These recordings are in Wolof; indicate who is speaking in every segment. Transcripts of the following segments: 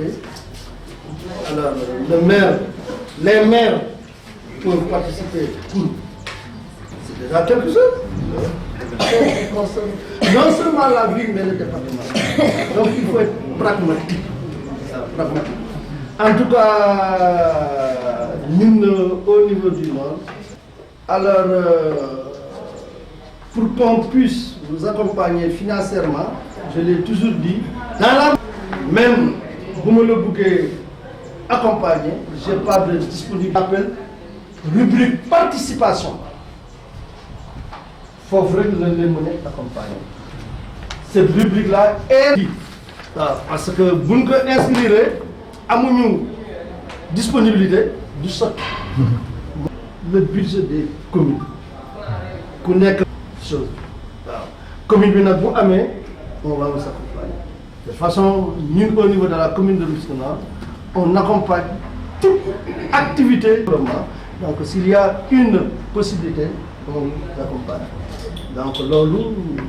Speaker 1: participer. Alors, les maires peuvent participer. C'est déjà quelque chose. Non seulement la ville, mais le département. Donc il faut être pragmatique. En tout cas, nous, au niveau du Nord, alors, pour qu'on puisse vous accompagner financièrement, je l'ai toujours dit, même vous me le bouquez accompagner, je n'ai pas de disponible appel, rubrique participation. Il faut vraiment les mener accompagner. Cette rubrique-là est parce que vous nous inscrirez à mon disponibilité du sol. Le budget des communes. Connaître chose. Commune bi nag bu amee on va vous accompagner. De toute façon, nous au niveau de la commune de Rufisque Nord, on accompagne toute activité. Donc s'il y a une possibilité, on vous accompagne. Donc loolu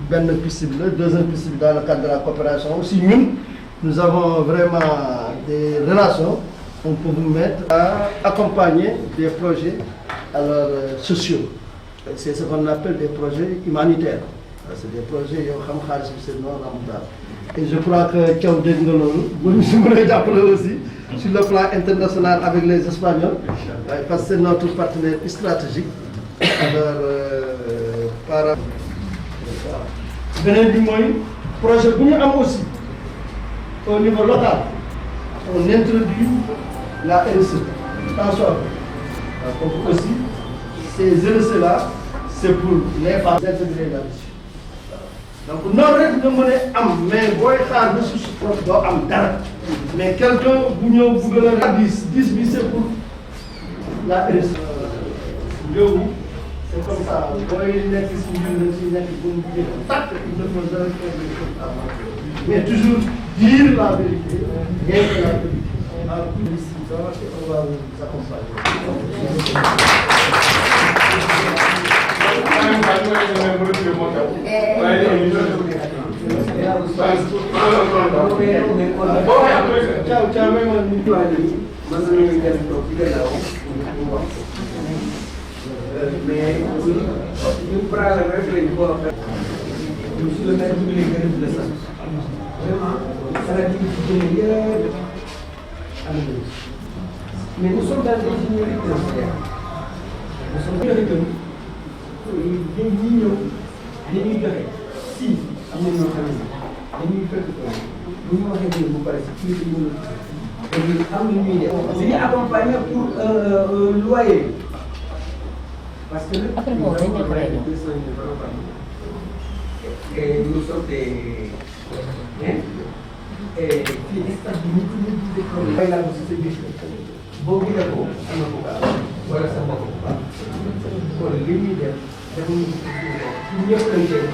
Speaker 1: benn piste bi la deuxième piste bi dans le cadre de la coopération aussi nous avons vraiment des relations. On peut vous mettre à accompagner des projets alors, sociaux. C'est ce qu'on appelle des projets humanitaires. C'est des projets qui sont non rentables. Et je crois que Thiaw dégg nga loolu bu si mën a jàppale aussi sur le plan international avec les Espagnols parce que c'est notre partenaire stratégique. Alors par beneen bi mooy projet bu ñu am aussi au niveau local on introduit la RSE. Attention. Donc aussi ces RSE-là c'est pour les femmes intégrer là-dessus. Donc non rek nga mën a am mais booy xaar ressource propre doo am dara mais quelqu'un bu ñëw bëgg la 10 bi c'est pour la RSE. Léegi c'est comme ça booy nekk si ñun si nekk bu ñu jël tàkk il ne faut jamais faire des choses avant mais toujours dire la vérité rien que la vérité. On va vous accompagner.
Speaker 2: Mais nous sommes dans l'ingénierie financière. Nous sommes dans l'ingénierie. Si am nañu ñoo xam ne dañuy fekk bu ñu waxee bu pare si kii bi ñu am lu ñuy def. dañuy accompagner pour loyer parce que après nous sommes des et puis stade bi ñu tuddee problème bay laa si sa gis boo gisee ko am na ko baax wala sa mbokk bu baax kon li ñuy def defuñu ko ñëpp lañ koy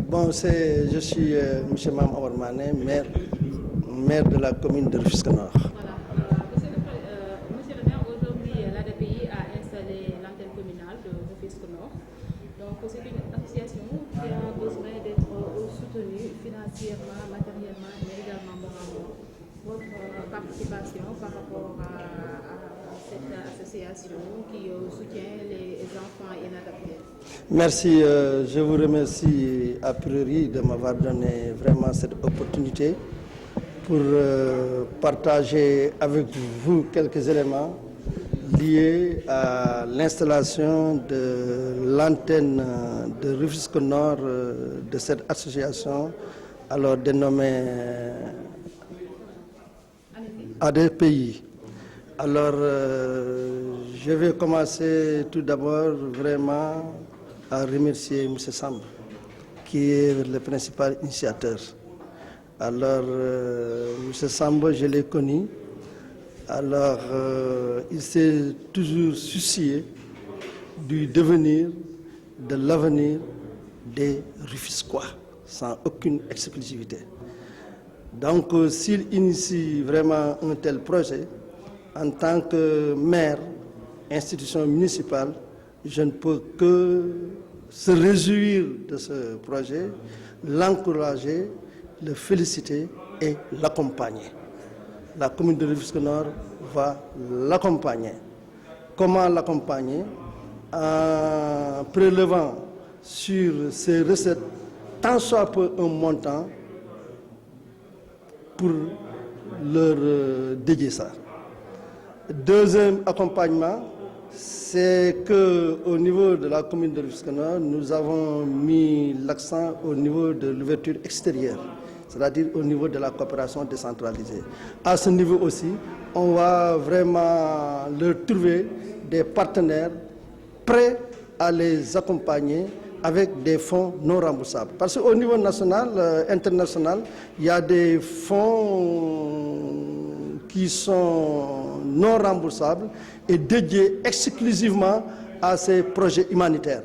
Speaker 1: Bon, je suis M. Mam Omar Mané, maire de la commune de Rufisque Nord.
Speaker 3: Monsieur le maire, aujourd'hui, l'ADPI a installé l'antenne communale de Rufisque Nord. Donc, c'est une association qui a besoin d'être soutenue financièrement, matériellement, mais également moralement. Votre participation par rapport à cette association qui soutient les enfants inadaptés.
Speaker 1: Merci, je vous remercie a priori de m'avoir donné vraiment cette opportunité pour partager avec vous quelques éléments liés à l'installation de l'antenne de Rufisque Nord de cette association, alors dénommée ADPI. Alors, je vais commencer tout d'abord vraiment à remercier M. Samb, qui est le principal initiateur. Alors, M. Samb, je l'ai connu. Alors, il s'est toujours soucié du devenir, de l'avenir des Rufisquois, sans aucune exclusivité. Donc s'il initie vraiment un tel projet, en tant que maire, institution municipale, je ne peux que se réjouir de ce projet, l'encourager, le féliciter et l'accompagner. La commune de Rufisque Nord va l'accompagner. Comment l'accompagner? En prélevant sur ses recettes tant soit peu un montant pour leur dédier ça. Deuxième accompagnement, c'est qu'au niveau de la commune de Rufisque Nord, nous avons mis l'accent au niveau de l'ouverture extérieure, c'est-à-dire au niveau de la coopération décentralisée. À ce niveau aussi, on va vraiment leur trouver des partenaires prêts à les accompagner avec des fonds non remboursables. Parce qu'au niveau national, international, il y a des fonds qui sont non remboursables et dédiés exclusivement à ces projets humanitaires.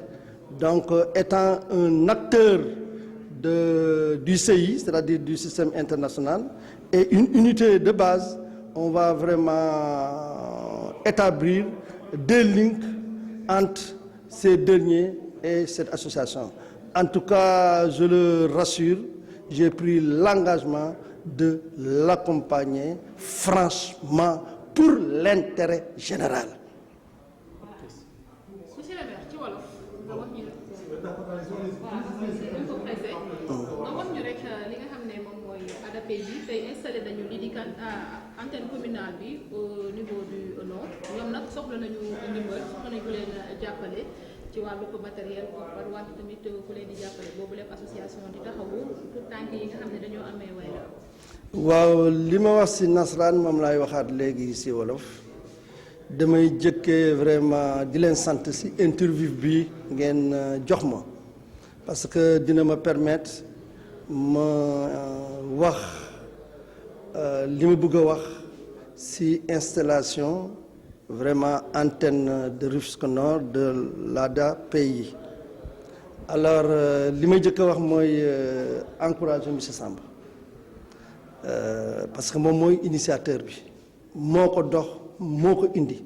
Speaker 1: Donc, étant un acteur du CI, c'est-à-dire du système international, et une unité de base, on va vraiment établir des liens entre ces derniers et cette association. En tout cas, je le rassure, j'ai pris l'engagement de l'accompagner franchement pour l'intérêt général.
Speaker 3: Monsieur le maire, ci wolof nga wax ñu nga wax ñu rek li nga xam ne moom mooy ADAPEJ bi tey installé nañu lii di antenne communale bi au niveau du nord ñoom nag soxla nañu ndimbal soxla nañu ku leen jàppale ci wàllu ko matériel ko par wàllu tamit ku leen di jàppale boobu lépp association di taxawu pour tànk yi nga xam ne dañoo amee way la.
Speaker 1: waaw li ma wax ci nasaraan moom laay waxaat léegi ci wolof damay jëkkee vraiment di leen sant ci interview bi ngeen jox ma parce que dina ma permettre ma wax li ma bëgg a wax ci installation vraiment antenne de Rufisque Nord de l'ADAPEJ. Alors li may jëkk a wax mooy encourager monsieur Samba parce que moom mooy initiateur bi moo ko dox moo ko indi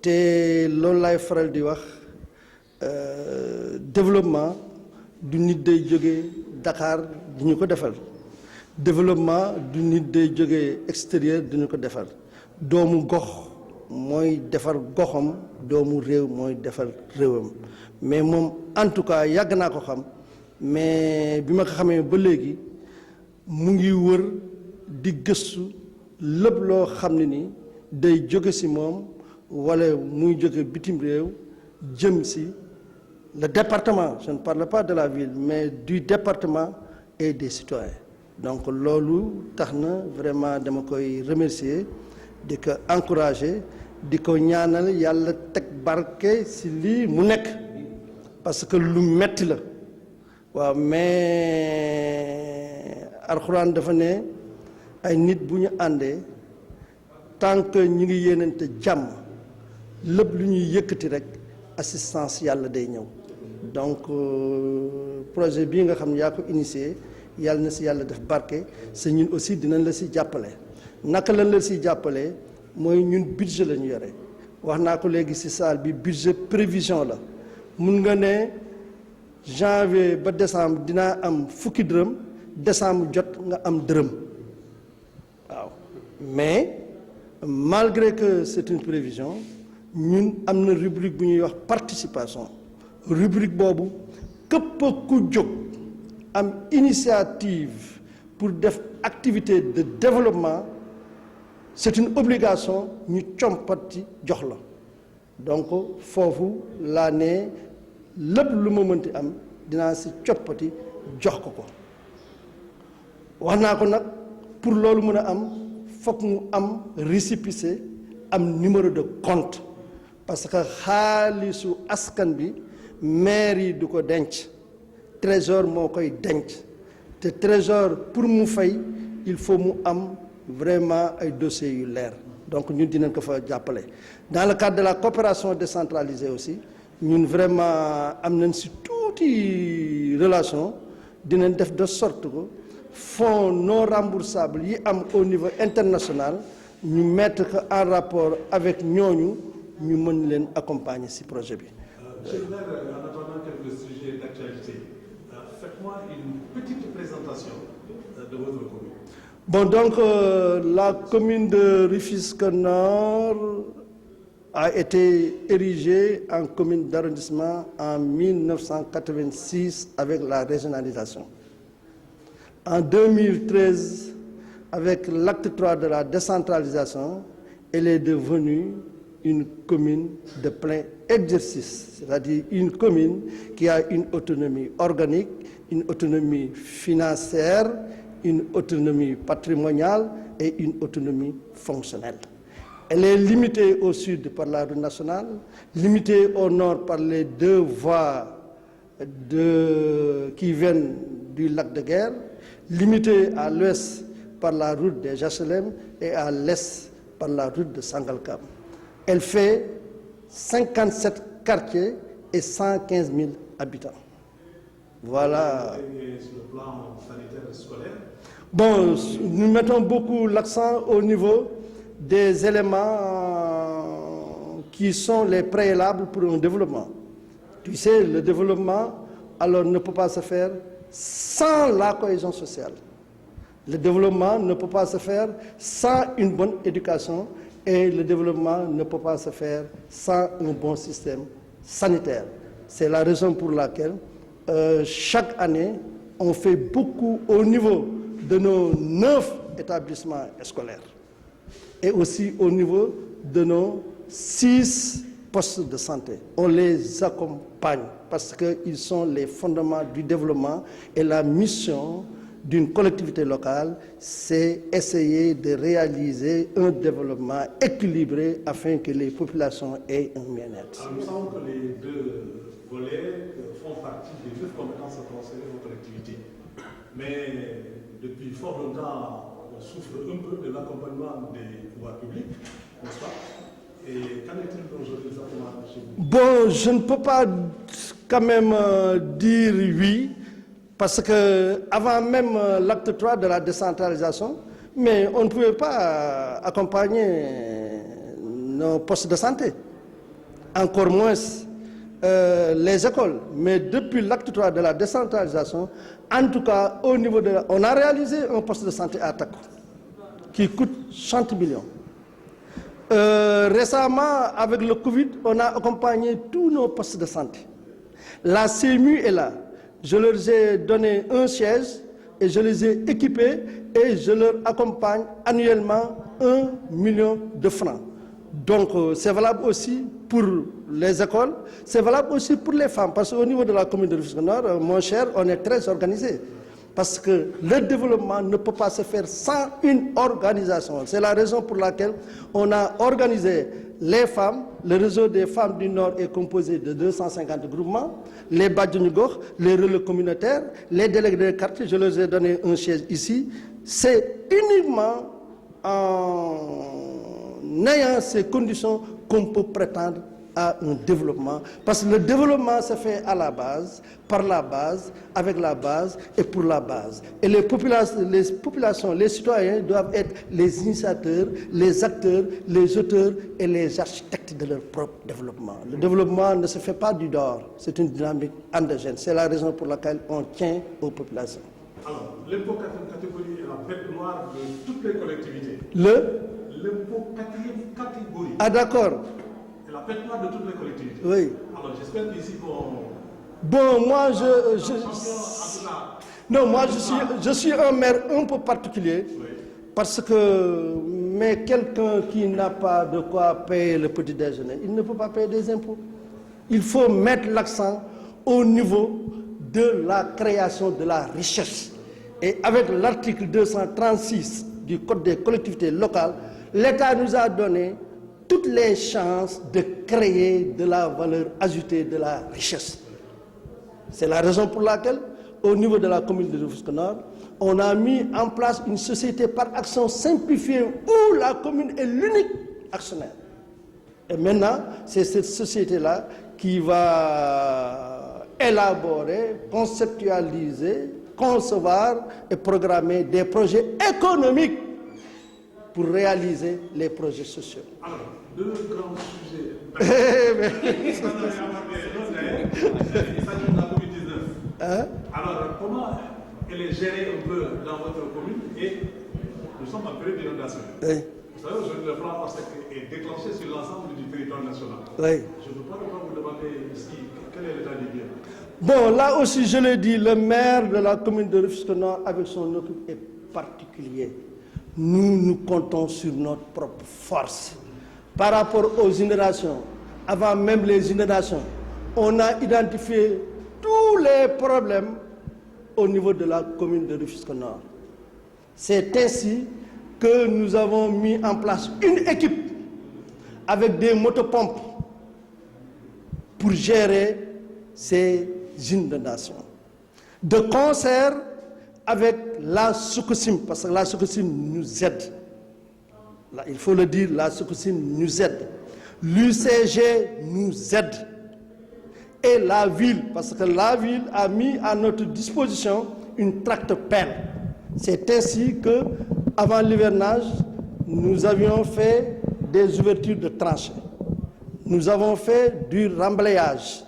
Speaker 1: te loolu laay faral di wax développement du nit day jóge Dakar di ñu ko defal développement du nit day jóge extérieur di ñu ko defal doomu gox mooy defar goxam doomu réew mooy defar réewam mais moom en tout cas yàgg naa ko xam mais bi ma ko xamee ba léegi mu ngi wër di gëstu lépp loo xam ne ni day jóge ci moom walla muy jóge bitim réew jëm ci le département je ne parle pas de la ville mais du département et des citoyens donc loolu tax na vraiment dama koy remercier di ko encourager di ko ñaanal yàlla teg barke ci lii mu nekk parce que lu metti la waaw mais alxuraan dafa ne ay nit bu ñu àndee tant que ñu ngi yéenante jàmm lépp lu ñuy yëkkati rek assistance yàlla day ñëw donc projet bii nga xam ne yaa ko initié yàlla na ci yàlla def barke sa ñun aussi dinañ la ci jàppale naka lañ la ci jàppale mooy ñun budget la ñu yore wax naa ko léegi ci salle bi budget prévision la mun nga ne janvier ba décembre dinaa am fukki dërëm décembre jot nga am dërëm waaw mais malgré que c'est une prévision ñun am na rubrique bu ñuy wax participation rubrique boobu képp ku jóg am initiative pour def activité de développement c'est une obligation ñu compati jox la donc foofu laa ne lépp lu ma mënti am dinaa ci coppati jox ko ko wax naa ko nag pour loolu mën a am fokk mu am récépissé am numéro de compte parce que xaalisu askan bi maire yi du ko denc trésor moo koy denc te trésor pour mu fay il faut mu am vraiment ay dossiers yu leer donc ñun dinañ ko fa jàppale dans le cadre de la coopération décentralisée aussi ñun vraiment am nañ ci tuuti relation dinañ def de sorte que fonds non remboursables au niveau international, nous mettre en rapport avec nous, nous pouvons accompagner ce projet.
Speaker 4: Monsieur le maire, en attendant quelques sujets d'actualité, faites-moi une petite présentation de votre commune.
Speaker 1: Bon, donc la commune de Rufisque Nord a été érigée en commune d'arrondissement en 1986 avec la régionalisation. En 2013, avec l'acte 3 de la décentralisation, elle est devenue une commune de plein exercice, c'est-à-dire une commune qui a une autonomie organique, une autonomie financière, une autonomie patrimoniale et une autonomie fonctionnelle. Elle est limitée au sud par la route nationale, limitée au nord par les 2 voies qui viennent du lac de Guerre, limitée à l'ouest par la route des HLM et à l'est par la route de Sangalkam. Elle fait 57 quartiers et 115 000 habitants. Voilà.
Speaker 4: Et sur le plan sanitaire et scolaire?
Speaker 1: Bon, nous mettons beaucoup l'accent au niveau des éléments qui sont les préalables pour un développement. Tu sais, le développement, alors, ne peut pas se faire sans la cohésion sociale. Le développement ne peut pas se faire sans une bonne éducation et le développement ne peut pas se faire sans un bon système sanitaire. C'est la raison pour laquelle chaque année, on fait beaucoup au niveau de nos 9 établissements scolaires et aussi au niveau de nos 6 postes de santé. On les accompagne parce qu'ils sont les fondements du développement et la mission d'une collectivité locale, c'est essayer de réaliser un développement équilibré afin que les populations aient un bien-être.
Speaker 4: Nous savons que les 2 volets font partie des 9 compétences concernant vos collectivités. Mais depuis fort longtemps, on souffre un peu de l'accompagnement des pouvoirs publics, n'est-ce pas? Et qu'en est-il aujourd'hui exactement chez vous?
Speaker 1: Bon, je ne peux pas quand même dire oui, parce que avant même l'acte 3 de la décentralisation, mais on ne pouvait pas accompagner nos postes de santé, encore moins les écoles. Mais depuis l'acte 3 de la décentralisation, en tout cas au niveau de... On a réalisé un poste de santé à Tako, qui coûte 60 millions. Récemment, avec le Covid, on a accompagné tous nos postes de santé. La CMU est là. Je leur ai donné un siège et je les ai équipés et je leur accompagne annuellement 1 million de francs. Donc c'est valable aussi pour les écoles, c'est valable aussi pour les femmes. Parce qu'au niveau de la commune de Rufisque Nord, mon cher, on est très organisé. Parce que le développement ne peut pas se faire sans une organisation. C'est la raison pour laquelle on a organisé les femmes. Le réseau des femmes du Nord est composé de 250 groupements. Les Badjounigor, les relais communautaires, les délégués de quartier, je leur ai donné un siège ici. C'est uniquement en ayant ces conditions qu'on peut prétendre à un développement. Parce que le développement se fait à la base, par la base, avec la base et pour la base. Et les populations, les citoyens doivent être les initiateurs, les acteurs, les auteurs et les architectes de leur propre développement. Le développement ne se fait pas du dehors, c'est une dynamique endogène. C'est la raison pour laquelle on tient aux populations.
Speaker 4: Alors, l'impôt catégorie est la bête noire de toutes les collectivités. L'impôt catégorie.
Speaker 1: Ah d'accord.
Speaker 4: La bête noire de toutes les collectivités.
Speaker 1: Oui.
Speaker 4: Alors j'espère qu'ici qu'on...
Speaker 1: Bon, moi je suis un maire un peu particulier. Oui. Parce que mais quelqu'un qui n'a pas de quoi payer le petit déjeuner, il ne peut pas payer des impôts. Il faut mettre l'accent au niveau de la création de la richesse. Et avec l'article 236 du Code des collectivités locales, l'État nous a donné toutes les chances de créer de la valeur ajoutée, de la richesse. C'est la raison pour laquelle, au niveau de la commune de Rufisque Nord, on a mis en place une société par action simplifiée où la commune est l'unique actionnaire. Et maintenant, c'est cette société-là qui va élaborer, conceptualiser concevoir et programmer des projets économiques pour réaliser les projets sociaux.
Speaker 4: Alors, deux grands sujets. Il s'agit de la Covid-19. Alors, comment elle est gérée un peu dans votre commune et nous sommes en période d'inondation. Vous savez, aujourd'hui, le plan ORSEC est déclenché sur l'ensemble du territoire national. Je ne peux pas vous demander ici quel est l'état des lieux.
Speaker 1: Bon, là aussi, je l'ai dit, le maire de la commune de Rufisque-Nord, avec son équipe, est particulier. Nous comptons sur notre propre force. Par rapport aux inondations, avant même les inondations, on a identifié tous les problèmes au niveau de la commune de Rufisque-Nord. C'est ainsi que nous avons mis en place une équipe avec des motopompes pour gérer ces inondations. De concert avec la Sococim, parce que la Sococim nous aide. Là, il faut le dire, la Sococim nous aide. L'UCG nous aide. Et la ville, parce que la ville a mis à notre disposition une tractopelle. C'est ainsi que, avant l'hivernage, nous avions fait des ouvertures de tranchées. Nous avons fait du remblayage.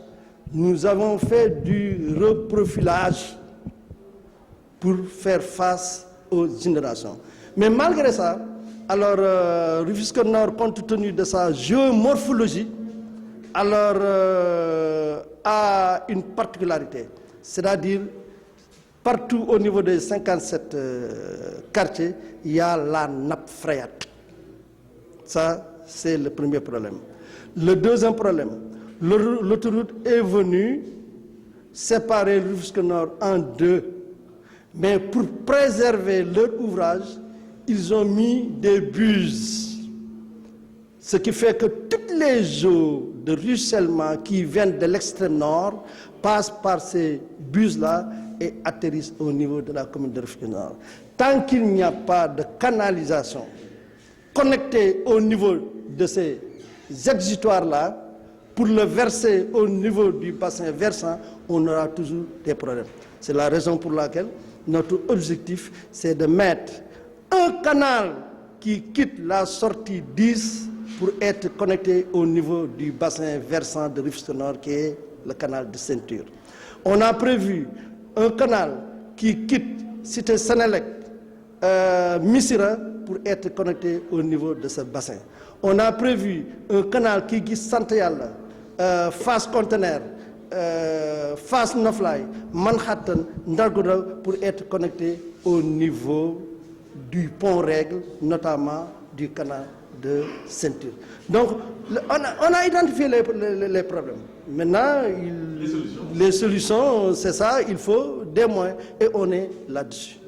Speaker 1: Nous avons fait du reprofilage pour faire face aux inondations. Mais malgré ça, alors Rufisque-Nord, compte tenu de sa géomorphologie, alors a une particularité, c'est-à-dire partout au niveau des 57 quartiers, il y a la nappe phréatique. Ça, c'est le premier problème. Le deuxième problème, l'autoroute est venue séparer Rufisque-Nord en deux. Mais pour préserver leur ouvrage, ils ont mis des buses. Ce qui fait que toutes les eaux de ruissellement qui viennent de l'extrême nord passent par ces buses-là et atterrissent au niveau de la commune de Rufisque-Nord. Tant qu'il n'y a pas de canalisation connectée au niveau de ces exutoires-là, pour le verser au niveau du bassin versant, on aura toujours des problèmes. C'est la raison pour laquelle notre objectif, c'est de mettre un canal qui quitte la sortie 10 pour être connecté au niveau du bassin versant de Rufisque-Nord, qui est le canal de ceinture. On a prévu un canal qui quitte Cité Sénélec, Missira, pour être connecté au niveau de ce bassin. On a prévu un canal qui quitte Santéal, Fass Conteneur, Fass Noflay, Manhattan, Ndargouda, pour être connecté au niveau du pont Règle, notamment du canal de ceinture. Donc, on a identifié les problèmes. Maintenant, les solutions, c'est ça, il faut des moyens, et on est là-dessus.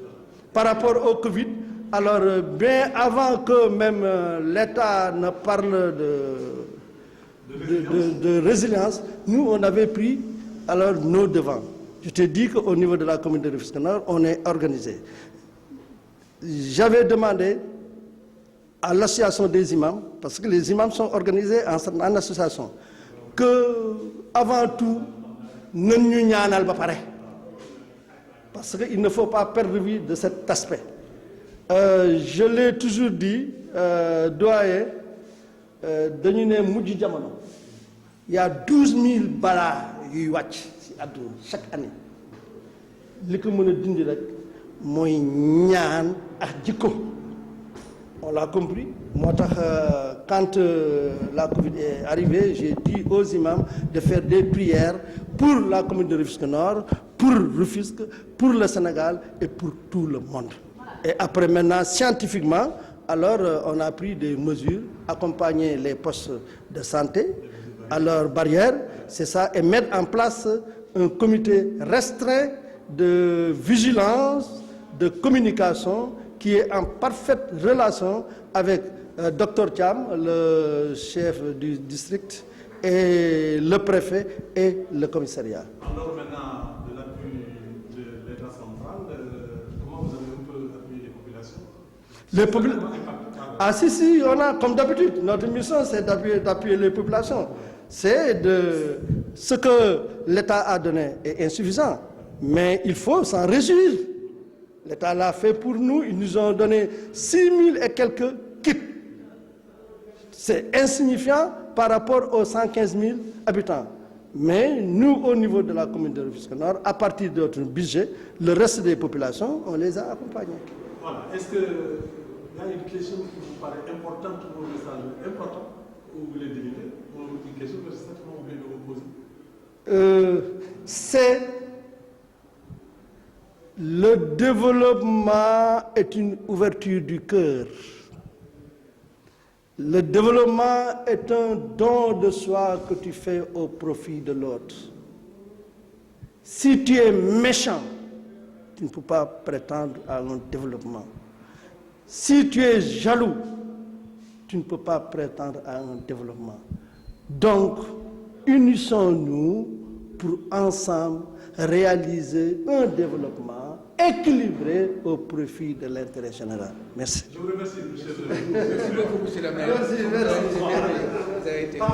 Speaker 1: Par rapport au Covid, alors bien avant que même l'État ne parle de résilience, nous, on avait pris alors nos devants. Je te dis qu'au niveau de la commune de Rufisque-Nord, on est organisé. J'avais demandé à l'association des imams, parce que les imams sont organisés en association, que avant tout, ne nous ñaanal ba pare. Parce qu'il ne faut pas perdre vie de cet aspect. Je l'ai toujours dit, doyen, dañu ne mujj jamono, il y a 12 000 balaa yuy wàcc ci àdduna chaque année. Li ko mën a dindi rek mooy ñaan ak jikko. On l'a compris. Moi, quand la Covid est arrivée, j'ai dit aux imams de faire des prières pour la commune de Rufisque-Nord, pour Rufisque, pour le Sénégal et pour tout le monde. Et après maintenant, scientifiquement, alors on a pris des mesures, accompagner les postes de santé à leurs barrières, c'est ça, et mettre en place un comité restreint de vigilance, de communication, qui est en parfaite relation avec Dr Thiam, le chef du district, et le préfet et le commissariat.
Speaker 4: Alors maintenant, de l'appui de l'État central, comment vous avez un peu appuyé les populations?
Speaker 1: Ah si, on a, comme d'habitude, notre mission c'est d'appuyer les populations. C'est de ce que l'État a donné est insuffisant. Mais il faut s'en réjouir. L'État l'a fait pour nous, ils nous ont donné 6 000 et quelques kits. C'est insignifiant par rapport aux 115 000 habitants. Mais nous, au niveau de la commune de Rufisque Nord, à partir de notre budget, le reste des populations, on les a accompagnés.
Speaker 4: Voilà. Est-ce qu'il y a une question qui vous paraît importante pour le message important, ou vous voulez délivrer, ou une question que certainement vous voulez me reposer?
Speaker 1: C'est le développement est une ouverture du cœur. Le développement est un don de soi que tu fais au profit de l'autre. Si tu es méchant, tu ne peux pas prétendre à un développement. Si tu es jaloux, tu ne peux pas prétendre à un développement. Donc, unissons-nous pour ensemble réaliser un développement équilibré au profit de l'intérêt général. Merci.
Speaker 4: Je vous remercie, monsieur le maire.
Speaker 2: Merci beaucoup, monsieur le maire.
Speaker 1: Merci.
Speaker 2: Vous avez été...
Speaker 4: Ok,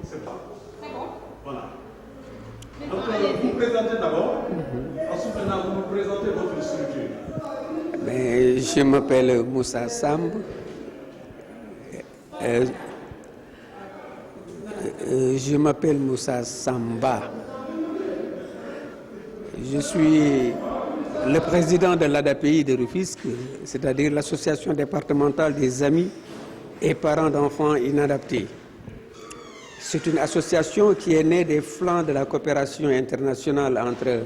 Speaker 4: c'est bon.
Speaker 3: C'est bon.
Speaker 4: Voilà. Donc, vous présentez d'abord, ensuite maintenant vous nous présentez votre structure.
Speaker 5: Mais je m'appelle Moussa Samb. Je m'appelle Moussa Samba. Je suis le président de l'ADAPI de Rufisque, c'est-à-dire l'association départementale des amis et parents d'enfants inadaptés. C'est une association qui est née des flancs de la coopération internationale entre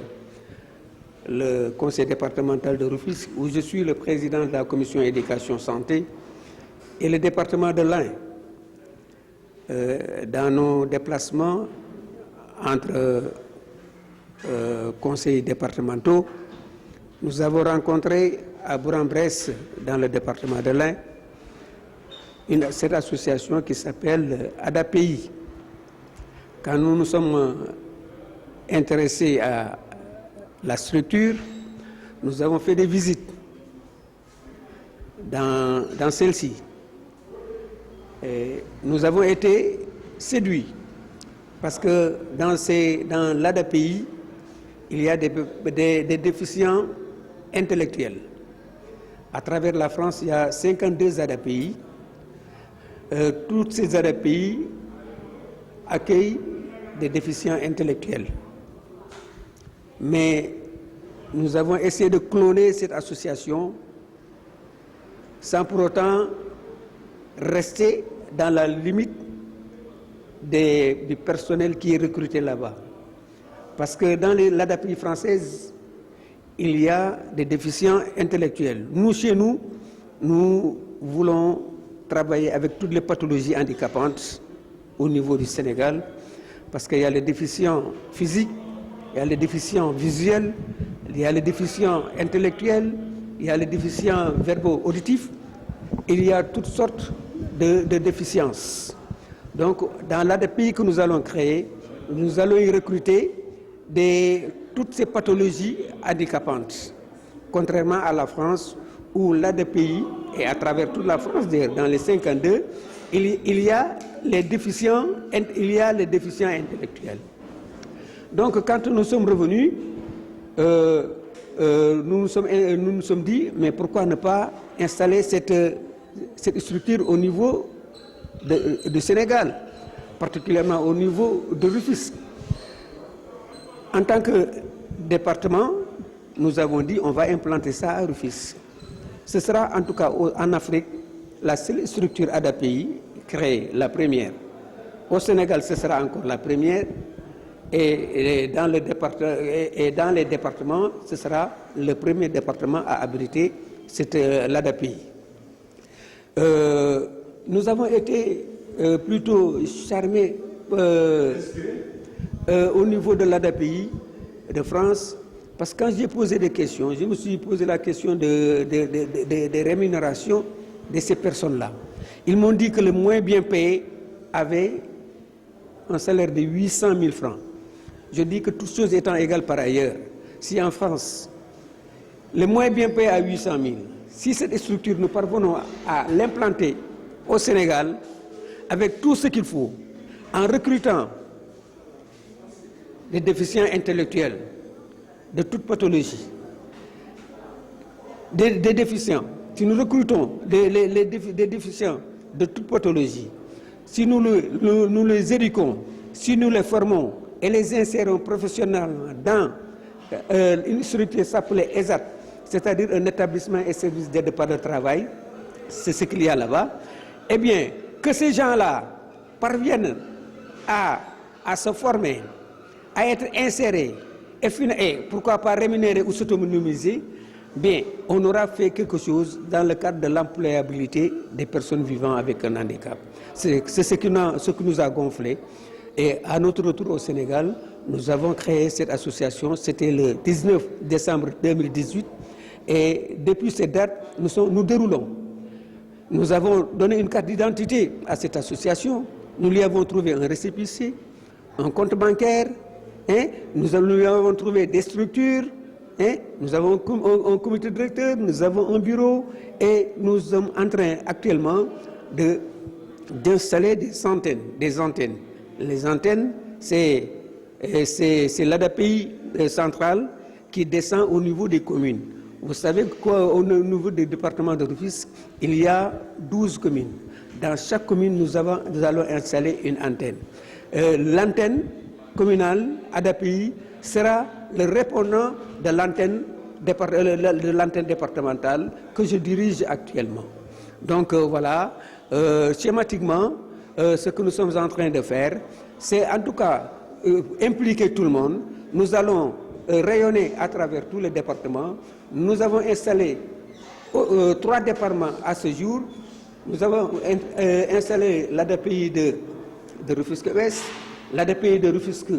Speaker 5: le conseil départemental de Rufisque, où je suis le président de la commission éducation santé, et le département de l'Ain. Dans nos déplacements entre conseils départementaux, nous avons rencontré à Bourg-en-Bresse, dans le département de l'Ain, cette association qui s'appelle ADAPI. Quand nous nous sommes intéressés à la structure, nous avons fait des visites dans celle-ci. Nous avons été séduits parce que dans l'ADAPI, il y a des déficients intellectuels. À travers la France, il y a 52 ADAPI. Toutes ces ADAPI accueillent des déficients intellectuels. Mais nous avons essayé de cloner cette association sans pour autant rester dans la limite du personnel qui est recruté là-bas. Parce que dans l'ADAPI française, il y a des déficients intellectuels. Nous, chez nous, nous voulons travailler avec toutes les pathologies handicapantes au niveau du Sénégal, parce qu'il y a les déficients physiques, il y a les déficients visuels, il y a les déficients intellectuels, il y a les déficients verbo-auditifs, il y a toutes sortes de déficiences. Donc, dans l'ADAPI que nous allons créer, nous allons y recruter toutes ces pathologies handicapantes. Contrairement à la France, où l'ADAPI, et à travers toute la France, dans les 52, il y a les déficients intellectuels. Donc, quand nous sommes revenus, nous nous sommes dit, mais pourquoi ne pas installer cette structure au niveau du Sénégal, particulièrement au niveau de Rufisque. En tant que département, nous avons dit on va implanter ça à Rufisque. Ce sera en tout cas en Afrique la seule structure ADAPI créée, la première. Au Sénégal, ce sera encore la première. Et dans les départements, ce sera le premier département à abriter l'ADAPI. Nous avons été plutôt charmés au niveau de l'ADAPI de France, parce que quand j'ai posé des questions, je me suis posé la question des rémunérations de ces personnes-là. Ils m'ont dit que le moins bien payé avait un salaire de 800 000 francs. Je dis que toutes choses étant égales par ailleurs, si en France, le moins bien payé à 800 000, si cette structure, nous parvenons à l'implanter au Sénégal avec tout ce qu'il faut, en recrutant des déficients intellectuels de toute pathologie, des déficients, si nous recrutons des déficients de toute pathologie, si nous les éduquons, si nous les formons et les insérons professionnellement dans une structure qui s'appelait ESAT, c'est-à-dire un établissement et service d'aide par le travail, c'est ce qu'il y a là-bas, eh bien, que ces gens-là parviennent à se former, à être insérés et pourquoi pas rémunérés ou s'autonomiser, bien, on aura fait quelque chose dans le cadre de l'employabilité des personnes vivant avec un handicap. C'est ce qui nous a gonflé. Et à notre retour au Sénégal, nous avons créé cette association, c'était le 19 décembre 2018. Et depuis cette date, nous déroulons. Nous avons donné une carte d'identité à cette association. Nous lui avons trouvé un récépissé, un compte bancaire. Nous lui avons trouvé des structures. Nous avons un comité directeur, nous avons un bureau. Et nous sommes en train actuellement d'installer des antennes. Les antennes, c'est l'ADAPI central qui descend au niveau des communes. Vous savez qu'au niveau du département de Rufisque, il y a 12 communes. Dans chaque commune, nous allons installer une antenne. L'antenne communale ADAPI sera le répondant de l'antenne départementale que je dirige actuellement. Donc voilà, schématiquement, ce que nous sommes en train de faire, c'est en tout cas impliquer tout le monde. Nous allons rayonner à travers tous les départements. Nous avons installé 3 départements à ce jour. Nous avons installé l'ADAPI de Rufisque Ouest, l'ADAPI de Rufisque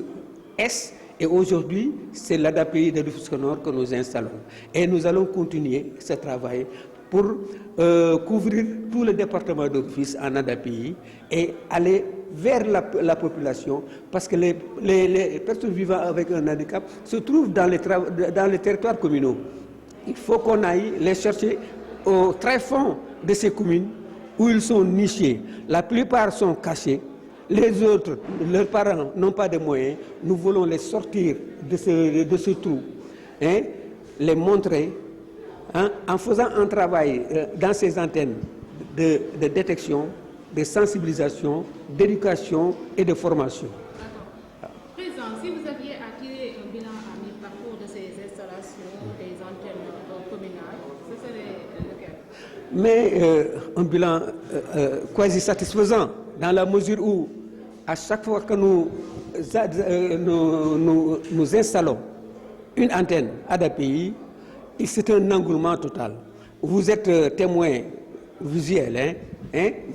Speaker 5: Est, et aujourd'hui, c'est l'ADAPI de Rufisque Nord que nous installons. Et nous allons continuer ce travail pour couvrir tout le département de Rufisque en ADAPI et aller vers la population, parce que les personnes vivant avec un handicap se trouvent dans les territoires communaux. Il faut qu'on aille les chercher au très fond de ces communes où ils sont nichés. La plupart sont cachés. Les autres, leurs parents n'ont pas de moyens. Nous voulons les sortir de ce trou, les montrer, en faisant un travail dans ces antennes de détection, de sensibilisation, d'éducation et de formation.
Speaker 3: Président, si vous aviez à tirer un bilan à mi-parcours de ces installations des antennes communales, ce serait lequel?
Speaker 5: Mais un bilan quasi satisfaisant, dans la mesure où, à chaque fois que nous installons une antenne ADAPI, c'est un engouement total. Vous êtes témoin visuel,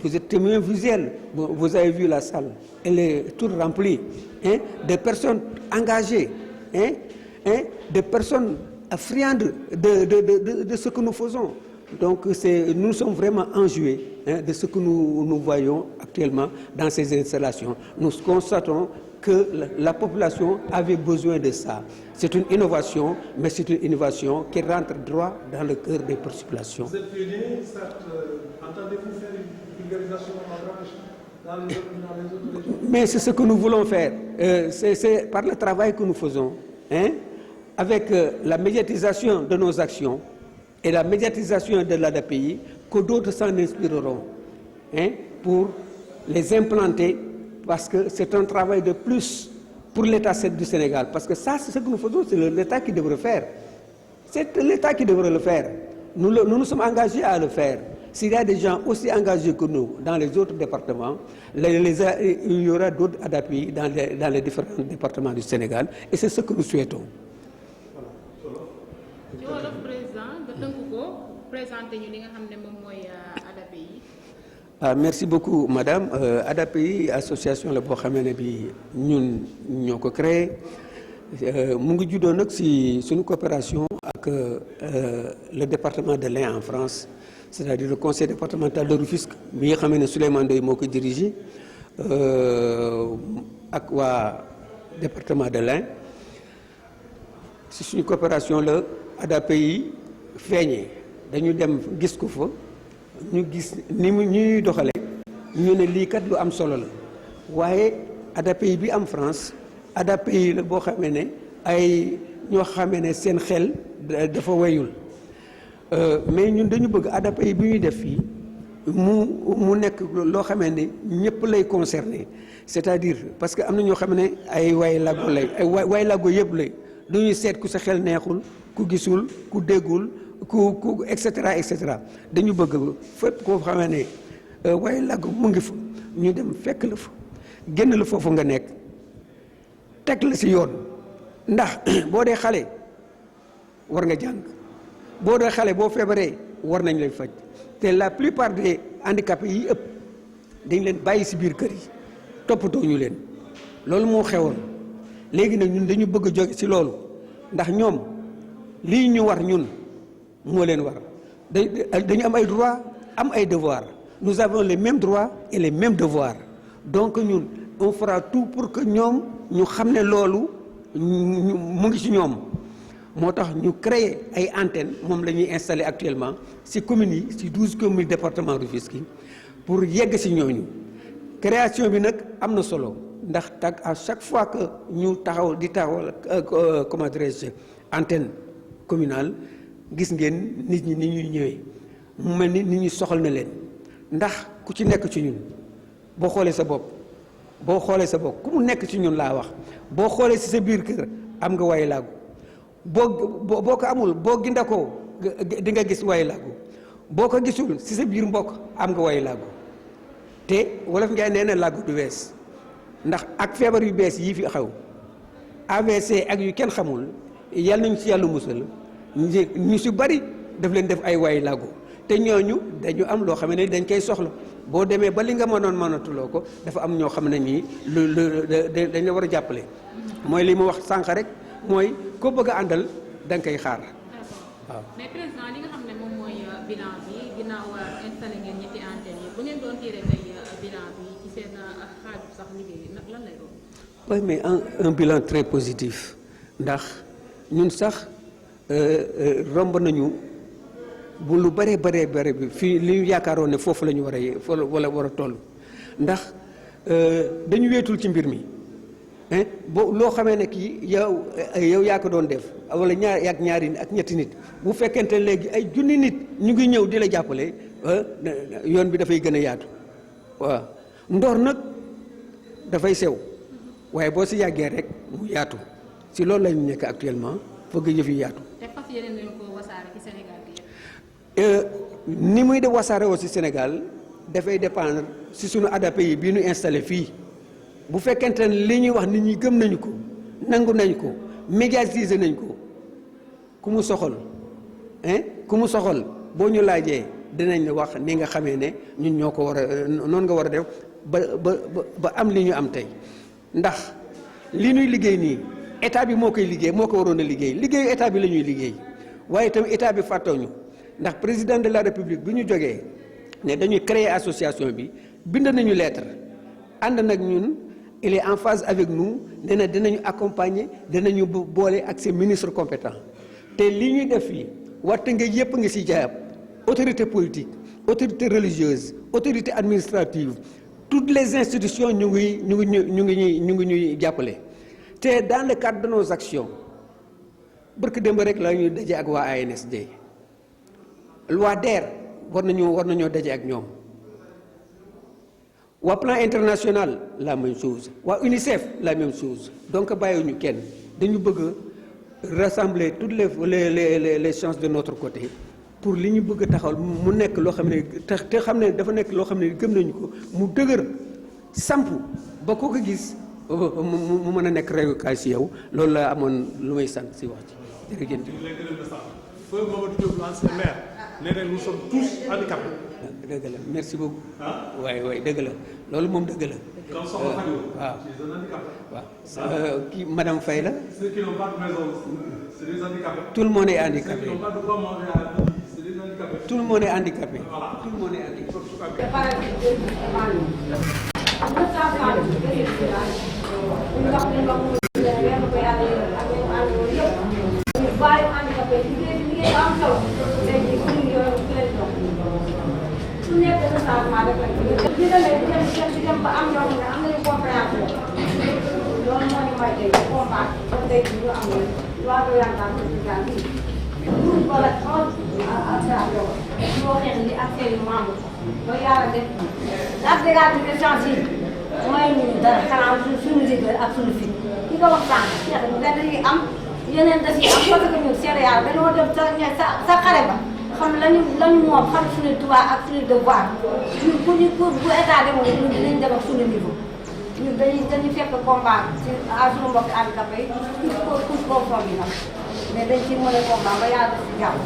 Speaker 5: vous êtes témoin visuel. Vous avez vu la salle, elle est toute remplie, de personnes engagées, de personnes friandes de ce que nous faisons. Donc nous sommes vraiment enjoués de ce que nous voyons actuellement dans ces installations. Nous constatons que la population avait besoin de ça. C'est une innovation, mais c'est une innovation qui rentre droit dans le cœur des populations.
Speaker 4: Vous êtes pionnier, entendez-vous faire une vulgarisation dans les autres régions?
Speaker 5: Mais c'est ce que nous voulons faire. C'est par le travail que nous faisons, avec la médiatisation de nos actions et la médiatisation de l'ADAPI, que d'autres s'en inspireront pour les implanter, parce que c'est un travail de plus pour l'État du Sénégal. Parce que ça, c'est ce que nous faisons, c'est l'État qui devrait faire. C'est l'État qui devrait le faire. Nous nous sommes engagés à le faire. S'il y a des gens aussi engagés que nous dans les autres départements, il y aura d'autres ADAPI dans les différents départements du Sénégal. Et c'est ce que nous souhaitons. Merci beaucoup madame. ADAPI association la boo xamee ne bi ñun ñoo ko créé mu ngi juddoo nag ci suñu coopération ak le département de l'Ain en France, c'est-à-dire le conseil départemental de Rufisque bi nga xamee ne Souleymane Ndoye moo ko dirigé ak waa département de l'Ain. ci suñu coopération la ADAPI feeñee dañu dem gis ko fa ñu gis ni mu ñuy doxale ñu ne lii kat lu am solo la waaye ADAPI bi am France ADAPI la boo xamee ne ay ñoo xamee ne seen xel dafa weyul mais ñun dañu bëgg ADAPI bi ñuy def fii mu nekk loo xamee ne ñëpp lay concerné c'est-à-dire parce que am na ñoo xam ne ay way lago lay ay way lago yëpp lay du ñuy seet ku sa xel neexul ku gisul ku déggul ku et cetera dañu bëgg fépp koo xamee ne way lago mu ngi fa ñu dem fekk la fa génn la foofu nga nekk teg la ci yoon ndax boo dee xale war nga jàng boo dee xale boo feebaree war nañ lay faj te la plupart des handicapés yi ëpp dañ leen bàyyi ci biir kër yi toppatoo ñu leen loolu moo xewoon léegi nag ñun dañu bëgg a jóge ci loolu ndax ñoom lii ñu war ñun moo leen war dañu am ay droits am ay devoirs nous avons les mêmes droits et les mêmes devoirs donc ñun on fera tout pour que ñoom ñu xam ne loolu mu ngi ci ñoom moo tax ñu créer ay antennes moom la ñuy installer actuellement ci communes yi ci 12 communes département Rufisque yi pour yegg ci ñooñu création bi nag am na solo ndax tag à chaque fois que ñu taxaw di taxawal comment dirais-je antenne communale gis ngeen nit ñi ni ñuy ñëwee mu mel ni nit ñi soxal na leen ndax ku ci nekk ci ñun boo xoolee sa bopp ku mu nekk ci ñun laa wax boo xoolee ci sa biir kër am nga way laagu boo ko amul boo gindakoo di nga gis way laagu boo ko gisul ci sa biir mbokk am nga way laagu te wolof Njaay nee na laagu du wees ndax ak feebar yu bees yii fi xew AVC ak yu kenn xamul yàlla nañu ci yàlla musal ñu ci bari daf leen def ay way laagu te ñooñu dañu am loo xam ne dañ koy soxla boo demee ba li nga mënatuloo ko dafa am ñoo xam ne nii dañ la war a jàppale mooy li ma wax sànq rek mooy ko bëgg a àndal da nga koy xaar waaw.
Speaker 3: mais président li nga xam ne moom mooy bilan bi ginnaaw installé ngeen ñetti antenne yi bu ngeen doon tiré tey bilan bi ci seen xaaju sax liggéey lan lay doon.
Speaker 5: oui mais un bilan très positif ndax ñun sax romb nañu bu lu bëree bi fii li ñu yaakaaroon ne foofu la ñu war a toll ndax dañu weetul ci mbir mi boo loo xamee ne kii yow yaa ko doon def wala ñaari ak ñetti nit bu fekkente léegi ay junni nit ñu ngi ñëw di la jàppale yoon bi dafay gën a yaatu waaw ndoor nag dafay sew waaye boo si yàggee rek mu yaatu si loolu lañu nekk actuellement bëgg yëf yi yaatu.
Speaker 3: te fas yéene nañu ko wasaare ci Sénégal bi
Speaker 5: ni muy de wasaare woo si Sénégal dafay dépendre si sunu ADAPI yi bii ñu installé fii bu fekkente ne li ñuy wax nit ñi gëm nañu ko nangu nañ ko médiatiser nañ ko ku mu soxal boo ñu laajee dinañ la wax ni nga xamee ne ñun ñoo ko war a noonu nga war a def ba am li ñu am tey ndax li ñuy liggéey nii état bi moo koy liggéey moo ko waroon a liggéeyu état bi la ñuy liggéey waaye itam état bi fàttewuñu ndax président de la république bi ñu jógee ne dañuy créer association bi bind nañu lettre ànd nag ñun il est en phase avec nous nee na dinañu accompagner dinañu boole ak ses ministres compétents te li ñuy def fii warte nga yëpp nga ci jaayam autorité politique autorité religieuse autorité administrative toutes les institutions ñu ngi ñuy jàppale te dans le cadre de nos actions barke démb rek la ñuy daje ak waa ANSD loi DER war nañoo daje ak ñoom waa plan international la même chose waa UNICEF la même chose donc bàyyiwuñu kenn dañu bëgg rassembler toutes les chances de notre côté pour li ñu bëgg a taxawal mu nekk loo xam ne te xam ne dafa nekk loo xam ne gëm nañu ko mu dëgër samp ba ko gis mu mën a nekk réewukaay si yow loolu la amoon lu may sant si wax ci jërëjëf.
Speaker 4: Feu Mamadou Diop, l'ancien maire, nee na nous sommes tous handicapés.
Speaker 5: dëgg la merci beaucoup. waay dëgg la loolu moom dëgg la.
Speaker 4: Comme Soxna Fadio.
Speaker 5: waaw
Speaker 4: c'est un handicapé.
Speaker 5: waaw kii madame Faye la.
Speaker 4: Ceux qui n'ont pas de maison, c'est des handicapés.
Speaker 5: tout le monde est
Speaker 4: Ceux
Speaker 5: handicapé.
Speaker 4: qui n'ont pas de quoi manger à midi, c'est des handicapés.
Speaker 5: tout le monde est handicapé.
Speaker 4: Voilà.
Speaker 5: tout le monde est handicapé.
Speaker 6: bàyyi handicapé liggéey am solo léegi changement rek lañ ko di dem ba am ñoo xam ne am nañu compréhension loolu moo ñu may tey combat ba tey ñu am loi d'orientation sociale bi douze wala onze association ñoo xeex li ak seen i membres ba yàlla def acte de décence yi mooy ñu dara xanaa suñu liggéey ak suñu fit ki nga wax sànq Cheikh dañuy am yeneen daf yi am parce que ñun céréales dañoo dem sa xare ba xam lañu moom xam suñu droit ak suñu devoir ñun bu état demoon ñun dinañ dem ak suñu niveau ñun dañuy fekk combat ci suñu mbokki handicapé yi pour confort bi nag mais dañ ci mën a combat ba yàlla def ci jàmm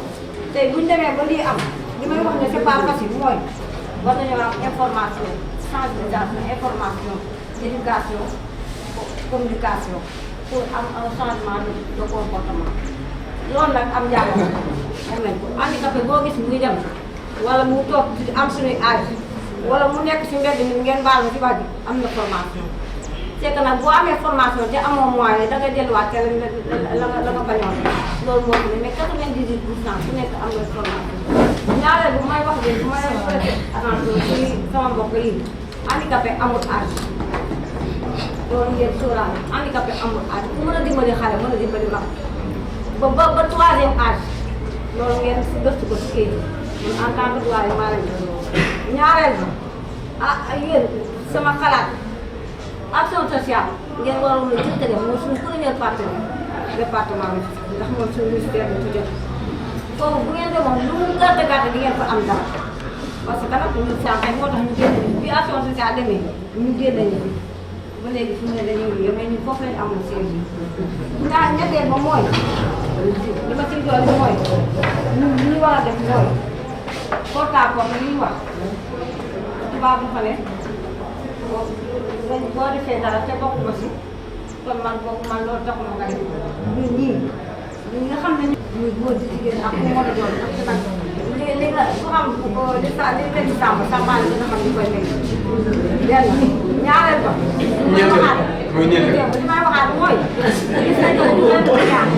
Speaker 6: tey buñu demee ba lii am li may wax ne c'est pas facile mooy war nañoo am information sensibilisation information éducation communication pour am un changement de comportement loolu nag am njàng am nañ ko handicapé boo gis muy dem wala mu toog am suñuy âge wala mu nekk si mbedd mi ngeen baal ma ci wax ji am na formation c'est que nag boo amee formation te amoo moyen da nga delluwaat te la nga bañoon loolu moo fi ne mais 98% su nekk am nga formation ñaareel bu may wax de bu may prêter attention ci sama mbokk yi handicapé amul âge loolu ngeen sóoraale handicapé amul âge ku mën a dimbali xale mën a dimbali mag ba troisième âge loolu ngeen si gëstu ko si kayit yi en tant que doyen maa leen ñaareel ba yéen sama xalaat action sociale ngeen waroon a jëkk a def mooy suñu premier partenaire département bi ndax moom suñu ministère bi tuddee foofu bu ngeen demoon lu mu gàtt gàtt di ngeen fa am dara parce que nag ñun sànq moo tax ñu génn bi action sociale demee ñu génn ñu fi ba léegi fu mu ne dañuy yëngu mais ñun foofu lañu amul seen bi ñetteel ba mooy li ma ciy doon mooy ñun li ñu war a def mooy porte à porte li ñuy wax tubaab bi fa ne boo defee dara te bokk ma si kon man loolu taxul ma nga def ñun ñi nga xam ne muy góor di jigéen ak ku mën a doon ak nag li nga ku xam li leen di sàmm sàmmaale dina xam ni koy nekk benn ñaareel ba li may waxaat mooy gis nañ ko ñu leen ko ñaan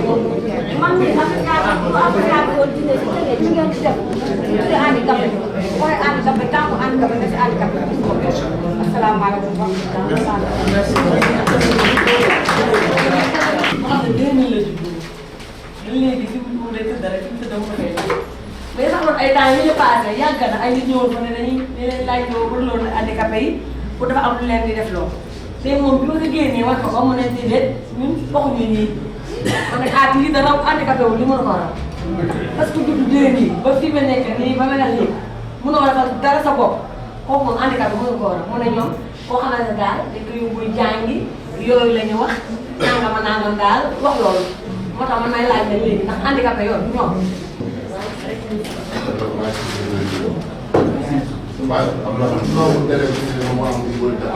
Speaker 6: man mii association bu association dine si tëgee ci ngeen di def tudde handicapé mooy handicapé tant que handicapé na si handicapé asalaamaaleykum wa rahmatulah
Speaker 7: léegi fi mu day tëdd rek fi mu tëdd mu fay mais sax loolu ay temps yu ñu passé yàgg na ay nit ñëwoon fa ne dañuy leen laaj loo pour loolu handicapé yi pour dafa am lu leen di def loo léegi moom bi ma ko génnee wax ko ba mu ne déedéet ñun waxuñu nii man nag lii da raw handicapé wu li mën ko raw parce que juddu dee nii ba fi ma nekk nii ba mel nii mënoo defal dara sa bopp kooku moom handicapé mënu ko raw mu ne ñoom koo xam ne daal dañ ko yóbbu jàngi yooyu la ñu wax nangam daal wax loolu moo tax man may laaj ne léegi ndax handicapé yoon ñoom.
Speaker 8: waaw am na nombre d'élèves yi moom moo am niveau de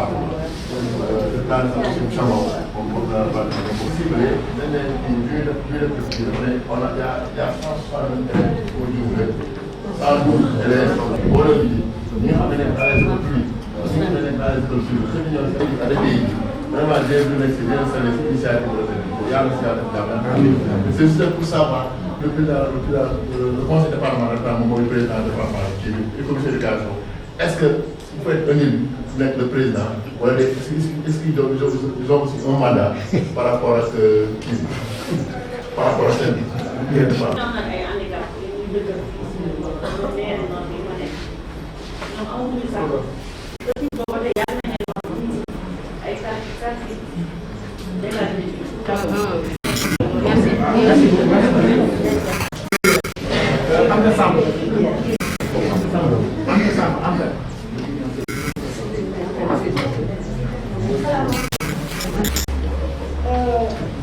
Speaker 8: dans une chambre moom la base ko ciblé dañ ne ñuy def kii dafa ne on a y a 160 élèves au niveau 112 élèves boo leen di ñi nga xam ne nekk à l'école publique ñi nga xam ne nekk à l'école publique xëy na ñoom seen ADPI vraiment j'ai vu nekk si bien installé si initiative bu yàlla si yàlla def jàmm c'est juste pour savoir le conseil départemental moom mooy président département kii bi comité d'éducation est-ce que vous faites un élu nekk le président wala est-ce qu'ils ont aussi un mandat par rapport à ce kii par rapport à seen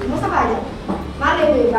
Speaker 6: Moussa Ba maa ngi lay nuyu